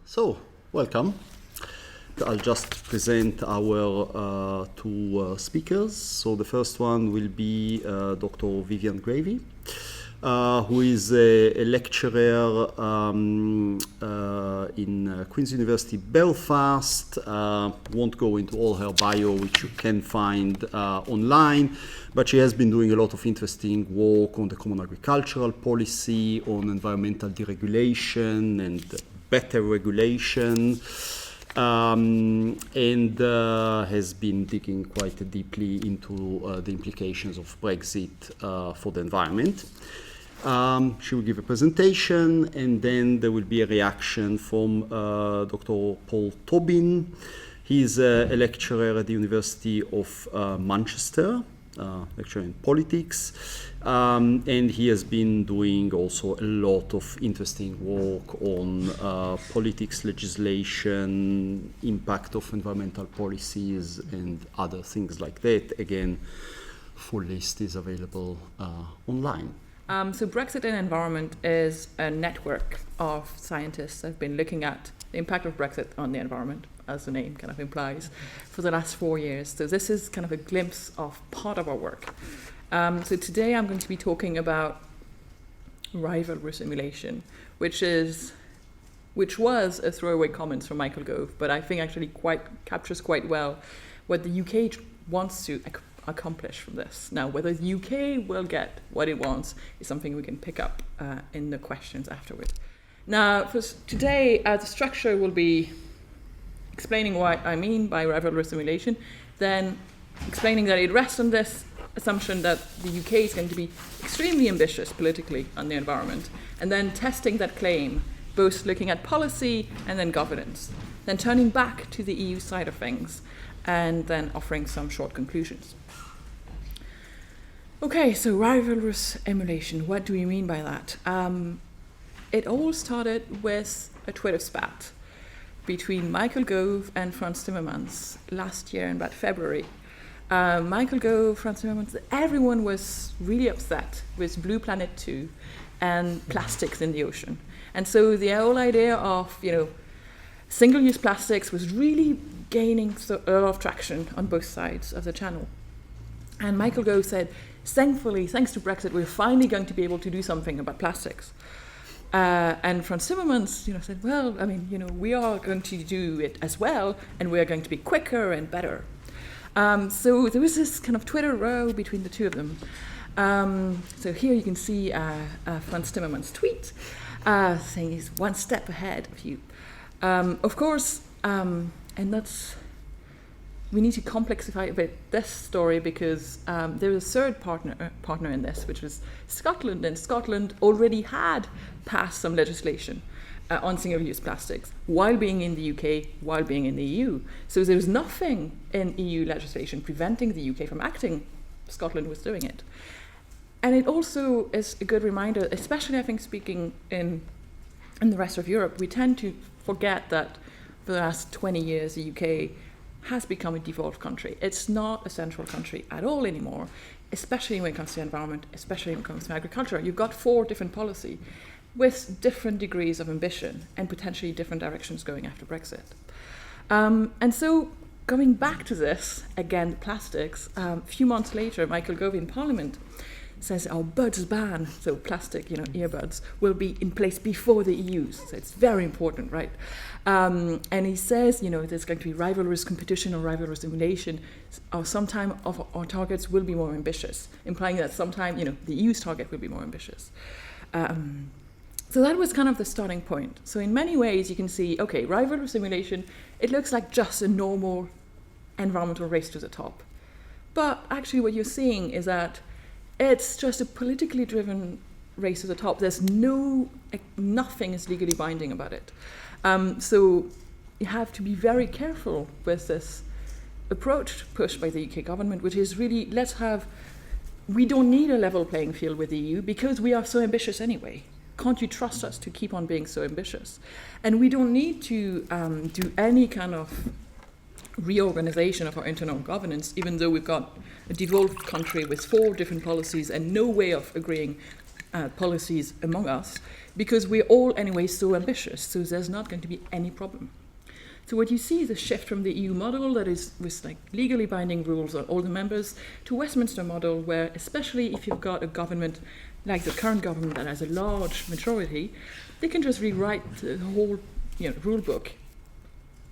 So, welcome. I'll just present our two speakers. So the first one will be Dr. Viviane Gravey, who is a lecturer in Queen's University, Belfast. Won't go into all her bio, which you can find online, but she has been doing a lot of interesting work on the common agricultural policy, on environmental deregulation and better regulation, and has been digging quite deeply into the implications of Brexit for the environment. She will give a presentation, and then there will be a reaction from Dr. Paul Tobin. He's a lecturer at the University of Manchester, lecturer in politics, and he has been doing also a lot of interesting work on politics, legislation, impact of environmental policies, and other things like that. Again, full list is available online. So Brexit and Environment is a network of scientists that have been looking at the impact of Brexit on the environment, as the name kind of implies, for the last 4 years. So this is kind of a glimpse of part of our work. So today I'm going to be talking about Rivalrous Emulation, which was a throwaway comment from Michael Gove, but I think actually captures quite well what the UK wants to accomplish from this. Now, whether the UK will get what it wants is something we can pick up in the questions afterward. Now, for today, the structure will be explaining what I mean by Rivalrous Emulation, then explaining that it rests on this assumption that the UK is going to be extremely ambitious politically on the environment, and then testing that claim, both looking at policy and then governance, then turning back to the EU side of things, and then offering some short conclusions. Okay, so Rivalrous Emulation, what do we mean by that? It all started with a Twitter spat between Michael Gove and Frans Timmermans last year in about February. Michael Gove, Frans Timmermans, everyone was really upset with Blue Planet 2 and plastics in the ocean. And so the whole idea of, single-use plastics was really gaining a lot of traction on both sides of the channel. And Michael Gove said, thankfully, thanks to Brexit, we're finally going to be able to do something about plastics. And Frans Timmermans, said, well, we are going to do it as well, and we are going to be quicker and better. So there was this kind of Twitter row between the two of them. So here you can see Frans Timmermans' tweet saying he's one step ahead of you. Of course, and we need to complexify a bit this story because there was a third partner in this, which was Scotland, and Scotland already had passed some legislation on single-use plastics while being in the UK, while being in the EU. So there was nothing in EU legislation preventing the UK from acting. Scotland was doing it. And it also is a good reminder, especially I think speaking in the rest of Europe, we tend to forget that for the last 20 years the UK has become a devolved country. It's not a central country at all anymore, especially when it comes to environment, especially when it comes to agriculture. You've got 4 different policies with different degrees of ambition and potentially different directions going after Brexit. And so going back to this, again, the plastics, a few months later, Michael Gove in Parliament says our buds ban, so plastic, earbuds, will be in place before the EU. So it's very important, right? And he says, there's going to be rivalrous competition or rivalrous emulation, or sometime of our targets will be more ambitious, implying that sometime, the EU's target will be more ambitious. So that was kind of the starting point. So in many ways, you can see, okay, rivalrous emulation, it looks like just a normal environmental race to the top. But actually what you're seeing is that it's just a politically driven race to the top. There's nothing is legally binding about it. So you have to be very careful with this approach pushed by the UK government, which is really, we don't need a level playing field with the EU because we are so ambitious anyway. Can't you trust us to keep on being so ambitious? And we don't need to do any kind of reorganization of our internal governance, even though we've got a devolved country with 4 different policies and no way of agreeing policies among us, because we're all anyway so ambitious, so there's not going to be any problem. So what you see is a shift from the EU model that is with like legally binding rules on all the members to Westminster model, where especially if you've got a government like the current government that has a large majority, they can just rewrite the whole rule book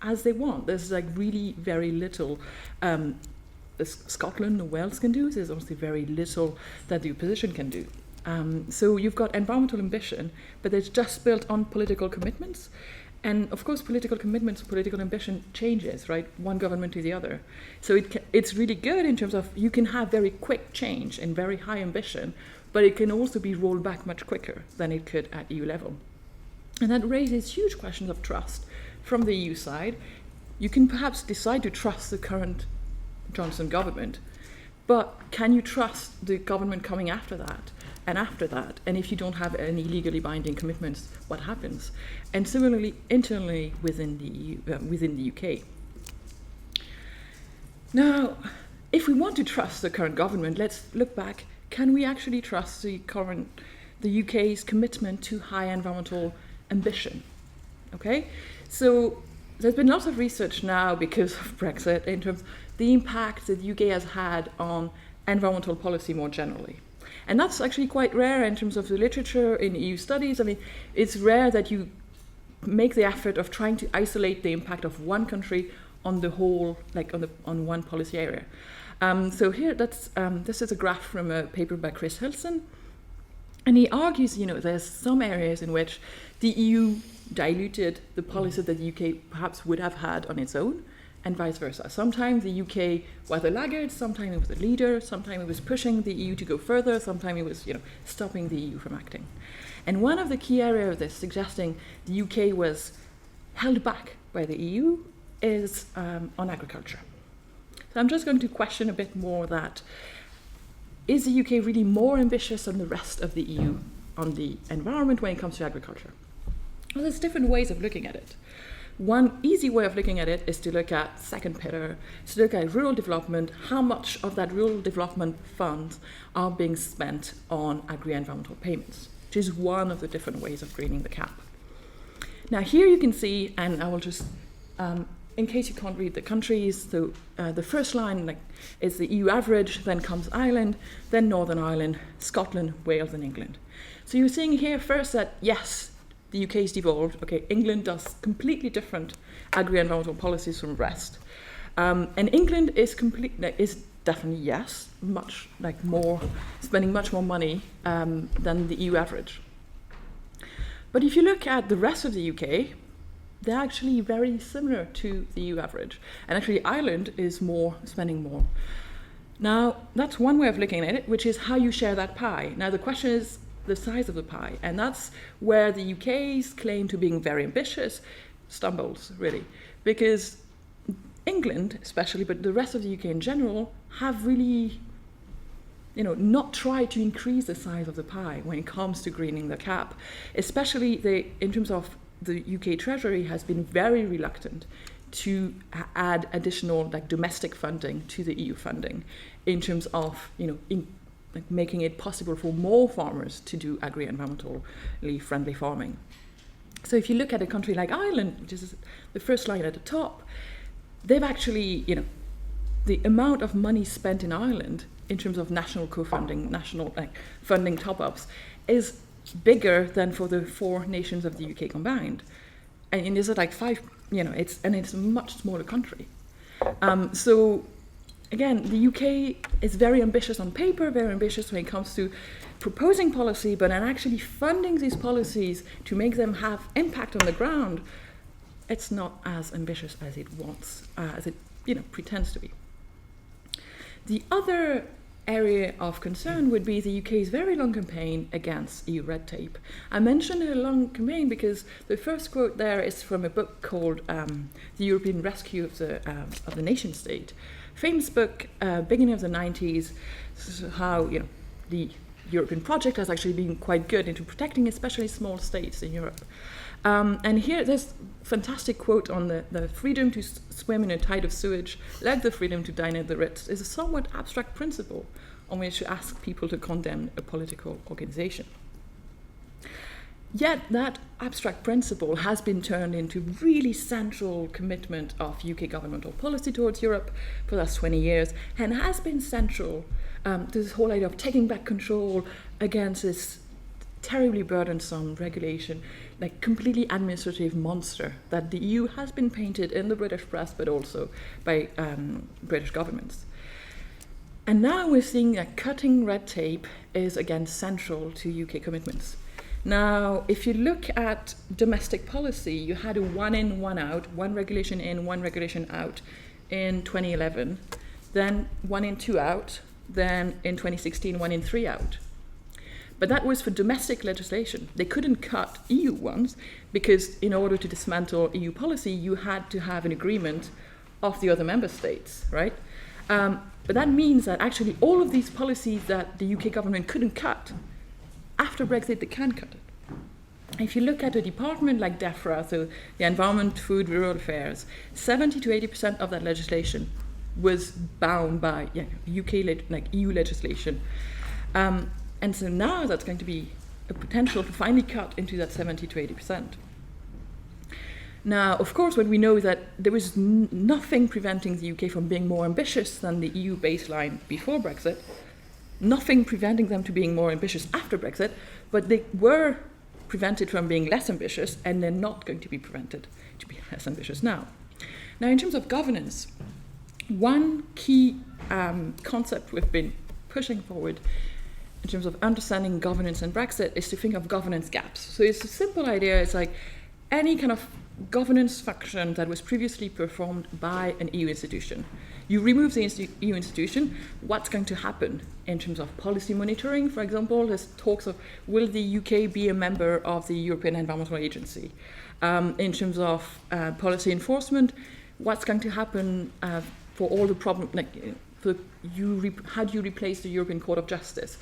as they want. There's like really very little Scotland or Wales can do. There's obviously very little that the opposition can do. So you've got environmental ambition, but it's just built on political commitments. And of course, political commitments, political ambition changes, right? One government to the other. So it's really good in terms of you can have very quick change and very high ambition, but it can also be rolled back much quicker than it could at EU level. And that raises huge questions of trust from the EU side. You can perhaps decide to trust the current Johnson government, but can you trust the government coming after that? And after that, and if you don't have any legally binding commitments, what happens? And similarly, internally within the EU, within the UK. Now, if we want to trust the current government, let's look back. Can we actually trust the UK's commitment to high environmental ambition? Okay, so there's been lots of research now because of Brexit in terms of the impact that the UK has had on environmental policy more generally. And that's actually quite rare in terms of the literature in EU studies. I mean, it's rare that you make the effort of trying to isolate the impact of one country on the whole, like on one policy area. So here, this is a graph from a paper by Chris Hilson. And he argues, there's some areas in which the EU diluted the policy that the UK perhaps would have had on its own, and vice versa. Sometimes the UK was a laggard, sometimes it was a leader, sometimes it was pushing the EU to go further, sometimes it was, stopping the EU from acting. And one of the key areas that's suggesting the UK was held back by the EU is on agriculture. So I'm just going to question a bit more that, is the UK really more ambitious than the rest of the EU on the environment when it comes to agriculture? Well, there's different ways of looking at it. One easy way of looking at it is to look at second pillar, to look at rural development, how much of that rural development funds are being spent on agri-environmental payments, which is one of the different ways of greening the cap. Now here you can see, and I will just, in case you can't read the countries, so the first line is the EU average, then comes Ireland, then Northern Ireland, Scotland, Wales, and England. So you're seeing here first that, yes, the UK is devolved. Okay, England does completely different agri-environmental policies from the rest, and England is definitely yes, much more, spending much more money than the EU average. But if you look at the rest of the UK, they're actually very similar to the EU average, and actually Ireland is spending more. Now that's one way of looking at it, which is how you share that pie. Now the question is the size of the pie, and that's where the UK's claim to being very ambitious stumbles, really, because England especially, but the rest of the UK in general, have really not tried to increase the size of the pie when it comes to greening the cap. Especially in terms of the UK Treasury has been very reluctant to add additional domestic funding to the EU funding in terms of making it possible for more farmers to do agri-environmentally friendly farming. So if you look at a country like Ireland, which is the first line at the top, they've actually, the amount of money spent in Ireland in terms of national co-funding, national funding top-ups, is bigger than for the four nations of the UK combined. And is it five, it's a much smaller country. So again, the UK is very ambitious on paper, very ambitious when it comes to proposing policy, but in actually funding these policies to make them have impact on the ground, it's not as ambitious as it wants, as it pretends to be. The other area of concern would be the UK's very long campaign against EU red tape. I mentioned a long campaign because the first quote there is from a book called The European Rescue of the Nation State. Famous book, beginning of the 90s, how the European project has actually been quite good into protecting especially small states in Europe. And here there's a fantastic quote on the freedom to swim in a tide of sewage, like the freedom to dine at the Ritz, is a somewhat abstract principle on which to ask people to condemn a political organization. Yet that abstract principle has been turned into really central commitment of UK governmental policy towards Europe for the last 20 years, and has been central to this whole idea of taking back control against this terribly burdensome regulation, like completely administrative monster that the EU has been painted in the British press, but also by British governments. And now we're seeing that cutting red tape is again central to UK commitments. Now, if you look at domestic policy, you had a one in, one out, one regulation in, one regulation out in 2011, then one in, two out, then in 2016, one in, three out. But that was for domestic legislation. They couldn't cut EU ones because in order to dismantle EU policy, you had to have an agreement of the other member states, right? But that means that actually all of these policies that the UK government couldn't cut, after Brexit, they can cut it. If you look at a department like DEFRA, so the Environment, Food, Rural Affairs, 70 to 80% of that legislation was bound by EU legislation. And so now that's going to be a potential to finally cut into that 70 to 80%. Now, of course, when we know that there was nothing preventing the UK from being more ambitious than the EU baseline before Brexit, nothing preventing them to being more ambitious after Brexit, but they were prevented from being less ambitious, and they're not going to be prevented to be less ambitious now. Now, in terms of governance, one key concept we've been pushing forward in terms of understanding governance and Brexit is to think of governance gaps. So it's a simple idea. It's like any kind of governance function that was previously performed by an EU institution. You remove the EU institution, what's going to happen in terms of policy monitoring? For example, there's talks of will the UK be a member of the European Environmental Agency? In terms of policy enforcement, what's going to happen for all the problems, how do you replace the European Court of Justice?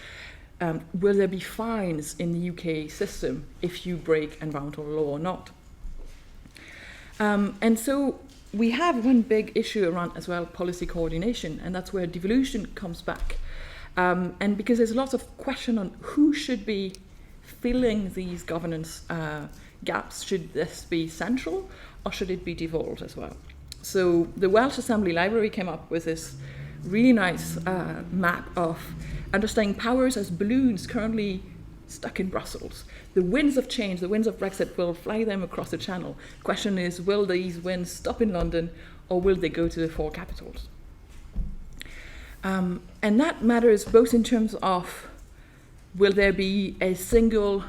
Will there be fines in the UK system if you break environmental law or not? And so we have one big issue around as well policy coordination, and that's where devolution comes back. And because there's lots of question on who should be filling these governance gaps, should this be central or should it be devolved as well? So the Welsh Assembly Library came up with this really nice map of understanding powers as balloons currently stuck in Brussels. The winds of change, the winds of Brexit will fly them across the channel. The question is, will these winds stop in London or will they go to the four capitals? And that matters both in terms of will there be a single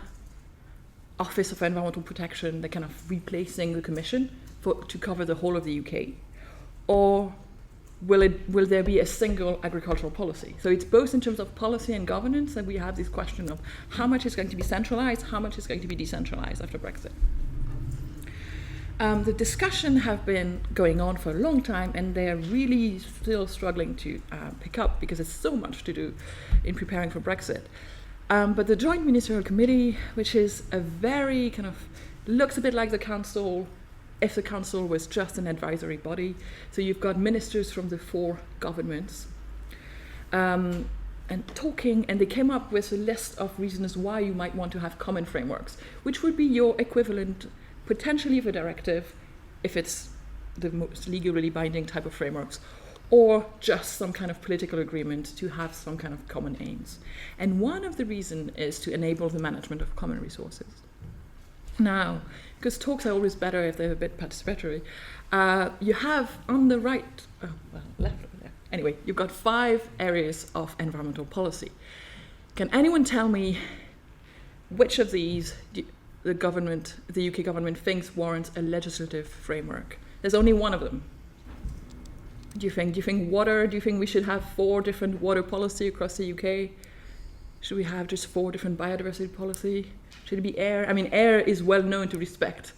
Office of Environmental Protection, the kind of replacing the Commission to cover the whole of the UK, or will there be a single agricultural policy? So it's both in terms of policy and governance that we have this question of how much is going to be centralized, how much is going to be decentralized after Brexit. The discussion have been going on for a long time, and they're really still struggling to pick up because there's so much to do in preparing for Brexit. But the Joint Ministerial Committee, which is a very kind of, looks a bit like the Council, if the Council was just an advisory body. So you've got ministers from the four governments and talking, and they came up with a list of reasons why you might want to have common frameworks, which would be your equivalent, potentially of a directive, if it's the most legally binding type of frameworks, or just some kind of political agreement to have some kind of common aims. And one of the reasons is to enable the management of common resources. Now, because talks are always better if they're a bit participatory, you have on the right, left over there. Anyway, you've got 5 areas of environmental policy. Can anyone tell me which of these the UK government thinks warrants a legislative framework? There's only one of them. Do you think water? Do you think we should have 4 different water policy across the UK? Should we have just 4 different biodiversity policy? Should it be air? I mean, air is well known to respect,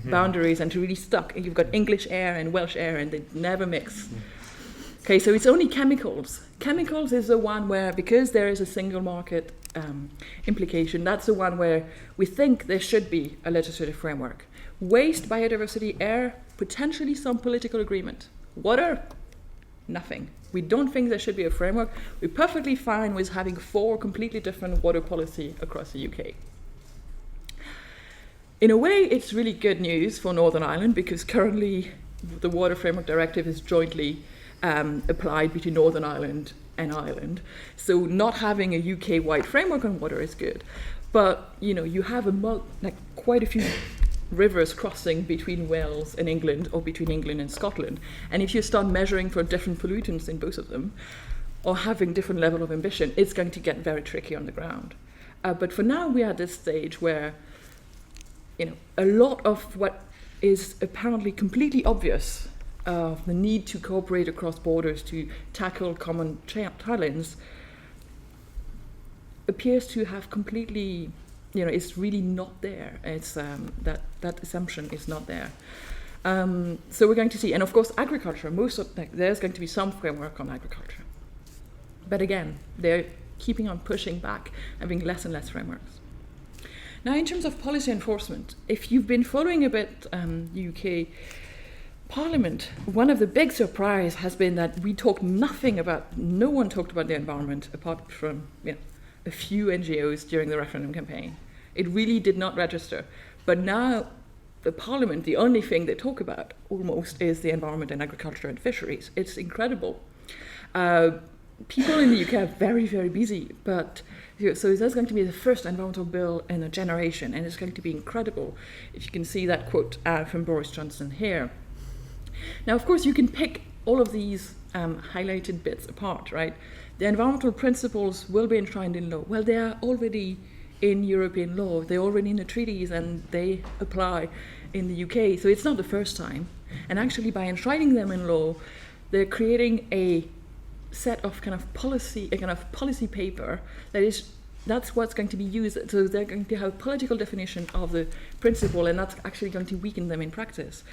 boundaries and to really stuck. You've got English air and Welsh air, and they never mix. Okay, so it's only chemicals. Chemicals is the one where, because there is a single market implication, that's the one where we think there should be a legislative framework. Waste, biodiversity, air, potentially some political agreement. Water, nothing. We don't think there should be a framework. We're perfectly fine with having 4 completely different water policy across the UK. In a way, it's really good news for Northern Ireland because currently the Water Framework Directive is jointly applied between Northern Ireland and Ireland. So not having a UK-wide framework on water is good. But, you have quite a few rivers crossing between Wales and England or between England and Scotland. And if you start measuring for different pollutants in both of them or having different level of ambition, it's going to get very tricky on the ground. But for now, we're at this stage where a lot of what is apparently completely obvious of the need to cooperate across borders to tackle common challenges appears to have completely, it's really not there. It's that assumption is not there. So we're going to see, and of course, agriculture. There's going to be some framework on agriculture, but again, they're keeping on pushing back, having less and less frameworks. Now, in terms of policy enforcement, if you've been following a bit UK Parliament, one of the big surprises has been that no one talked about the environment apart from a few NGOs during the referendum campaign. It really did not register. But now the Parliament, the only thing they talk about almost is the environment and agriculture and fisheries. It's incredible. People in the UK are very, very busy, but so there's going to be the first environmental bill in a generation, and it's going to be incredible. If you can see that quote from Boris Johnson here. Now, of course, you can pick all of these highlighted bits apart, right? The environmental principles will be enshrined in law. Well, they are already in European law. They're already in the treaties, and they apply in the UK. So it's not the first time. And actually, by enshrining them in law, they're creating a set of kind of policy paper that's what's going to be used. So they're going to have a political definition of the principle, and that's actually going to weaken them in practice.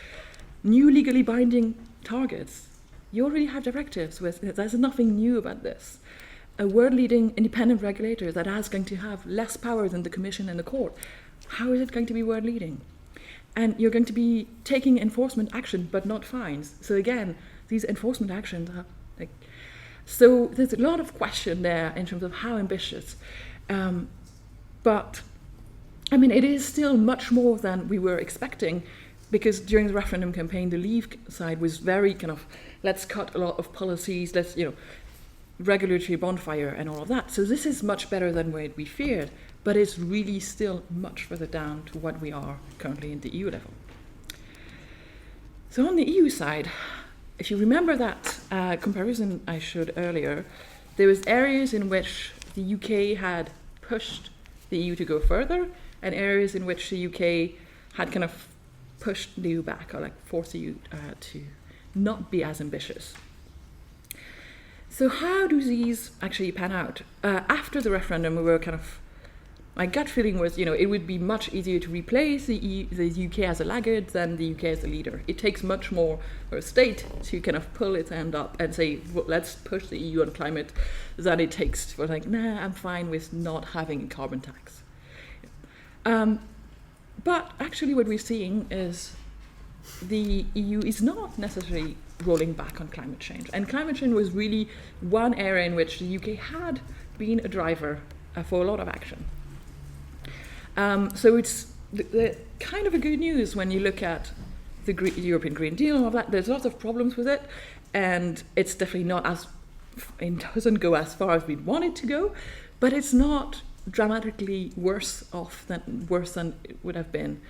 New legally binding targets. You already have directives. There's nothing new about this. A world-leading independent regulator that is going to have less power than the Commission and the Court. How is it going to be world-leading? And you're going to be taking enforcement action, but not fines. So again, these enforcement actions are so there's a lot of question there in terms of how ambitious. But, it is still much more than we were expecting, because during the referendum campaign, the Leave side was very let's cut a lot of policies, let's, regulatory bonfire and all of that. So this is much better than what we feared, but it's really still much further down to what we are currently in the EU level. So on the EU side, if you remember that comparison I showed earlier, there was areas in which the UK had pushed the EU to go further, and areas in which the UK had kind of pushed the EU back, or forced the EU to not be as ambitious. So how do these actually pan out? After the referendum, we were my gut feeling was, it would be much easier to replace the UK as a laggard than the UK as a leader. It takes much more for a state to pull its hand up and say, well, let's push the EU on climate, than it takes for I'm fine with not having a carbon tax. But actually what we're seeing is the EU is not necessarily rolling back on climate change. And climate change was really one area in which the UK had been a driver for a lot of action. So it's the kind of a good news when you look at the European Green Deal and all that. There's lots of problems with it, and it's definitely it doesn't go as far as we'd want it to go, but it's not dramatically worse than it would have been.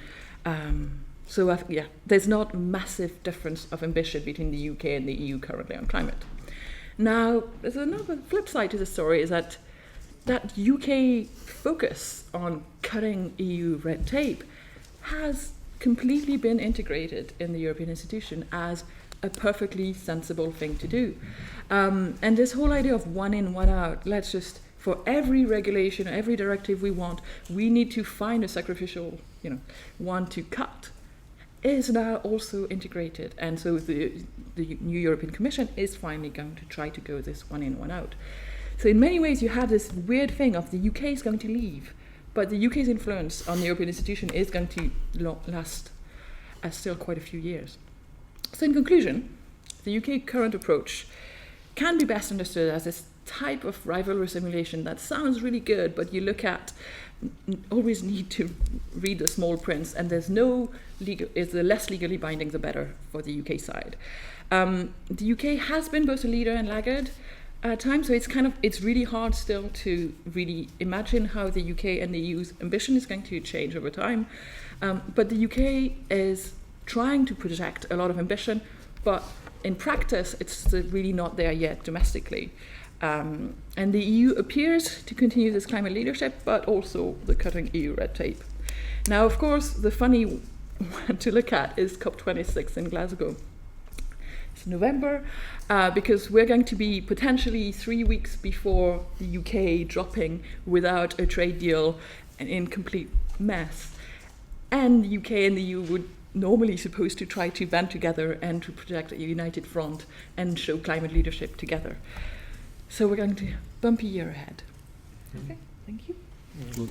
There's not a massive difference of ambition between the UK and the EU currently on climate. Now, there's another flip side to the story is that UK focus on cutting EU red tape has completely been integrated in the European institution as a perfectly sensible thing to do. And this whole idea of one in, one out, let's just, for every regulation, every directive we want, we need to find a sacrificial, one to cut, is now also integrated. And so the new European Commission is finally going to try to go this one in, one out. So in many ways, you have this weird thing of the UK is going to leave, but the UK's influence on the European institution is going to last still quite a few years. So in conclusion, the UK current approach can be best understood as this type of rivalrous emulation that sounds really good, but you look at always need to read the small prints, and there's no legal, is the less legally binding, the better for the UK side. The UK has been both a leader and laggard at times, so it's really hard still to really imagine how the UK and the EU's ambition is going to change over time. But the UK is trying to project a lot of ambition, but in practice, it's really not there yet domestically. And the EU appears to continue this climate leadership, but also the cutting EU red tape. Now, of course, the funny one to look at is COP26 in Glasgow. It's November, because we're going to be potentially 3 weeks before the UK dropping without a trade deal and in complete mess. And the UK and the EU would normally supposed to try to band together and to project a united front and show climate leadership together. So we're going to bumpy year ahead. Okay, thank you.